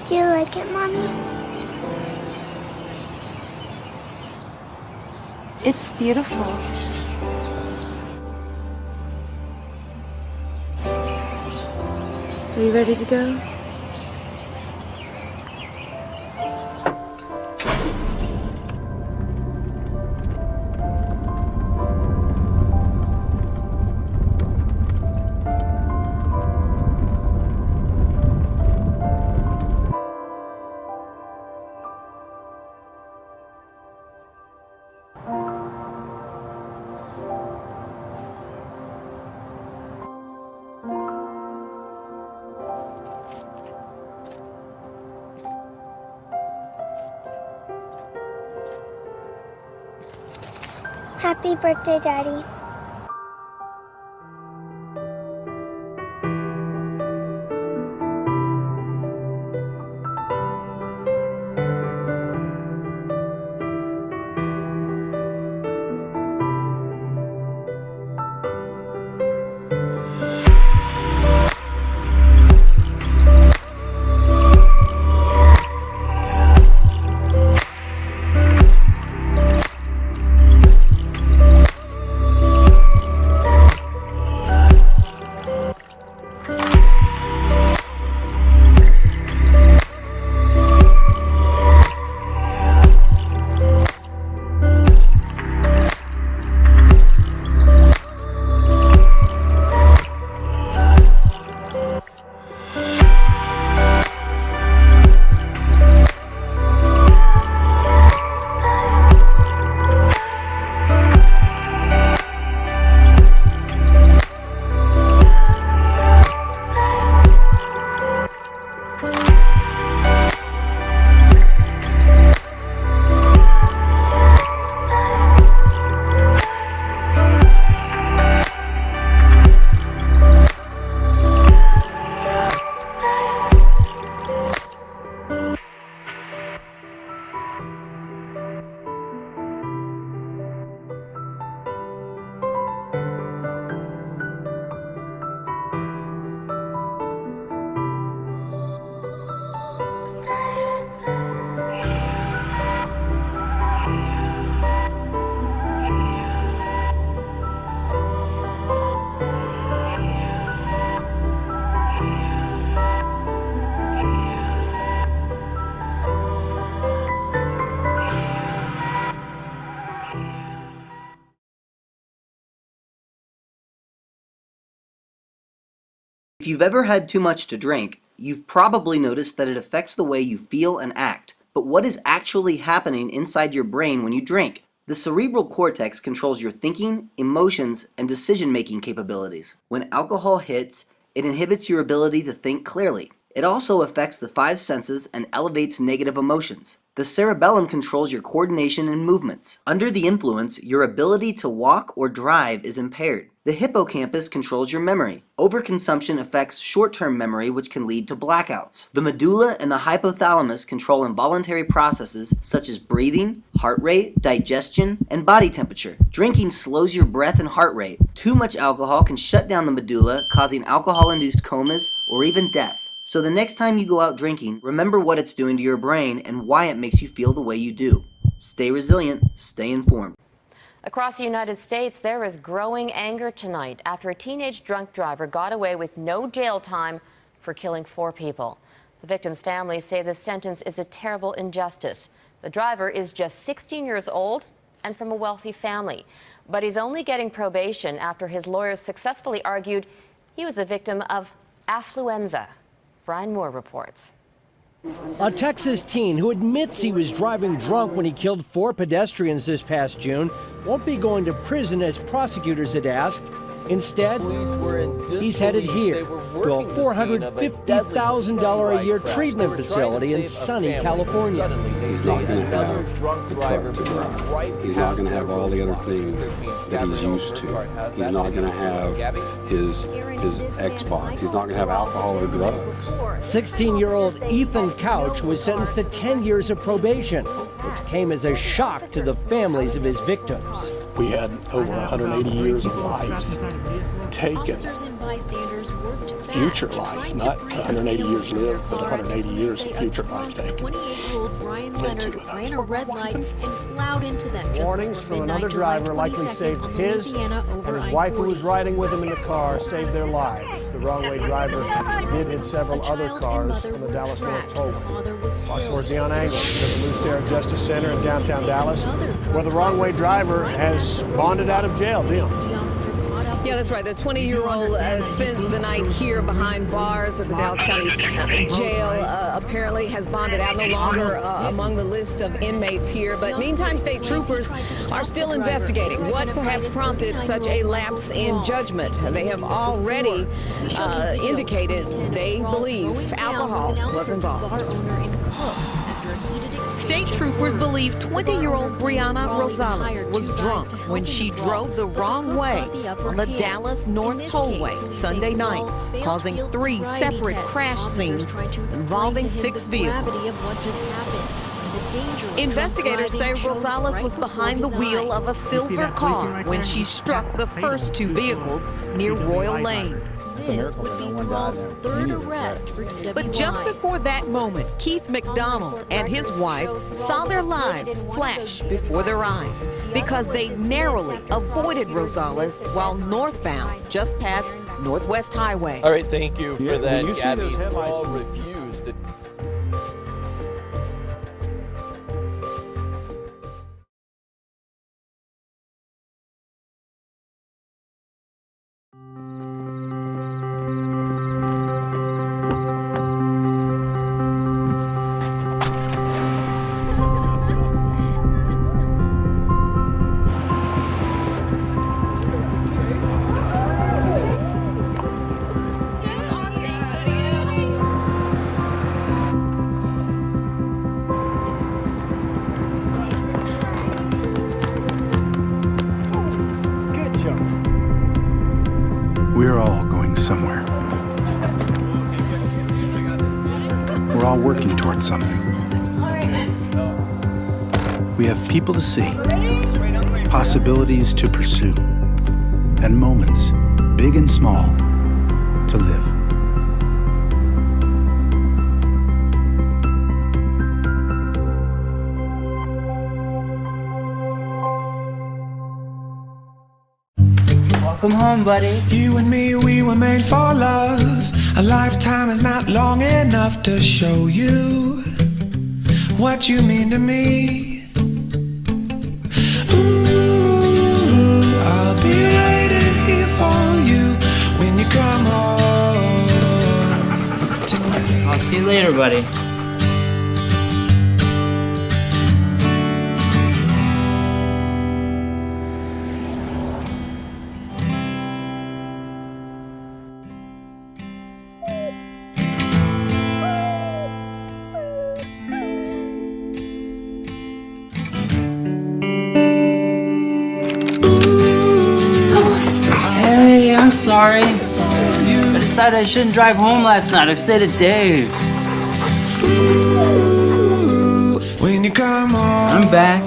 Do you like it, Mommy? It's beautiful. Are you ready to go? Happy birthday, Daddy. If you've ever had too much to drink, you've probably noticed that it affects the way you feel and act. But what is actually happening inside your brain when you drink? The cerebral cortex controls your thinking, emotions, and decision-making capabilities. When alcohol hits, it inhibits your ability to think clearly. It also affects the five senses and elevates negative emotions. The cerebellum controls your coordination and movements. Under the influence, your ability to walk or drive is impaired. The hippocampus controls your memory. Overconsumption affects short-term memory, which can lead to blackouts. The medulla and the hypothalamus control involuntary processes such as breathing, heart rate, digestion, and body temperature. Drinking slows your breath and heart rate. Too much alcohol can shut down the medulla, causing alcohol-induced comas or even death. So the next time you go out drinking, remember what it's doing to your brain and why it makes you feel the way you do. Stay resilient, stay informed. Across the United States, there is growing anger tonight after a teenage drunk driver got away with no jail time for killing 4 people. The victims' families say the sentence is a terrible injustice. The driver is just 16 years old and from a wealthy family, but he's only getting probation after his lawyers successfully argued he was a victim of affluenza. Brian Moore reports. A Texas teen who admits he was driving drunk when he killed 4 pedestrians this past June won't be going to prison as prosecutors had asked. Instead, he's headed here to a $450,000 a year treatment facility in sunny California. He's not going to have the truck to drive. He's not going to have all the other things that he's used to. He's not going to have his Xbox. He's not going to have alcohol or drugs. 16-year-old Ethan Couch was sentenced to 10 years of probation, which came as a shock to the families of his victims. We had over 180 years of life taken future life, not 180 years lived, but 180 years of future life taken. 28-year-old Brian Leonard ran a red light and plowed into them. Warnings from another driver likely saved his and his wife who was riding with him in the car saved their lives. The wrong-way driver did hit several other cars on the Dallas North Tollway. Fox 4's Deion Angle is at the Blue Star Justice Center in downtown Dallas, where the wrong-way driver has bonded out of jail. Deion. Yeah, that's right. The 20-year-old spent the night here behind bars at the Dallas County Jail. Apparently has bonded out, no longer among the list of inmates here. But meantime, state troopers are still investigating what perhaps prompted such a lapse in judgment. They have already indicated they believe alcohol was involved. State troopers believe 20-year-old Brianna Rosales was drunk when she drove the wrong way on the Dallas North Tollway Sunday night, causing 3 separate crash scenes involving 6 vehicles. Investigators say Rosales was behind the wheel of a silver car when she struck the first 2 vehicles near Royal Lane. This would be Thrall's 3rd arrest for DWI. But just before that moment, Keith McDonald and his wife saw their lives flash before their eyes because they narrowly avoided Rosales while northbound just past Northwest Highway. All right, thank you for that, when you see Gabby. those headlights, Thrall refused to... We're all going somewhere. We're all working towards something. We have people to see, possibilities to pursue, and moments, big and small, to live. Welcome home, buddy. You and me, we were made for love. A lifetime is not long enough to show you what you mean to me. Ooh, I'll be waiting here for you when you come home tonight. I'll see you later, buddy. I'm sorry. I decided I shouldn't drive home last night. I stayed at Dave. Ooh, when you come home. I'm back.